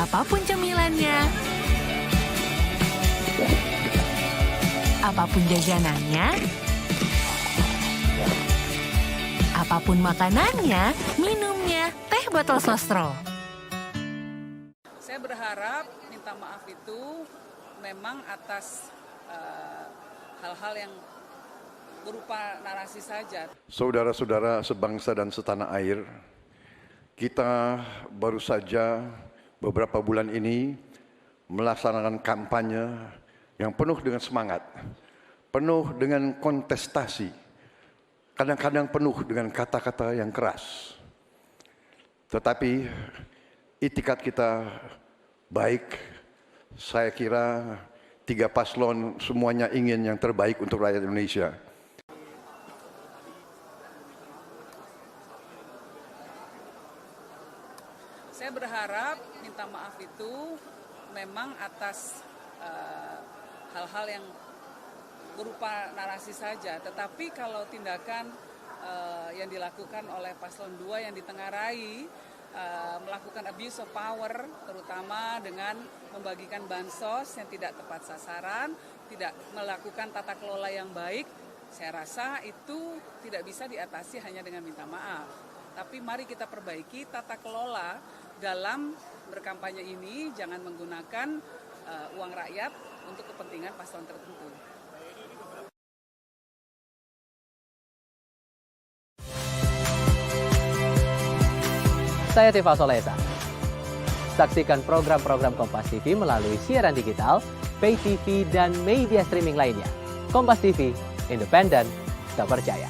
Apapun cemilannya, apapun jajanannya, apapun makanannya, minumnya, teh botol sostro. Saya berharap minta maaf itu memang atas hal-hal yang berupa narasi saja. Saudara-saudara sebangsa dan setanah air, kita baru saja beberapa bulan ini melaksanakan kampanye yang penuh dengan semangat, penuh dengan kontestasi, kadang-kadang penuh dengan kata-kata yang keras. Tetapi itikat kita baik. Saya kira tiga paslon semuanya ingin yang terbaik untuk rakyat Indonesia. Saya berharap minta maaf itu memang atas hal-hal yang berupa narasi saja. Tetapi kalau tindakan yang dilakukan oleh paslon 2 yang ditengarai, melakukan abuse of power, terutama dengan membagikan bansos yang tidak tepat sasaran, tidak melakukan tata kelola yang baik, saya rasa itu tidak bisa diatasi hanya dengan minta maaf. Tapi mari kita perbaiki tata kelola dalam berkampanye ini, jangan menggunakan uang rakyat untuk kepentingan paslon tertentu. Saya Tifa Solesa. Saksikan program-program Kompas TV melalui siaran digital, pay TV, dan media streaming lainnya. Kompas TV, independen, terpercaya.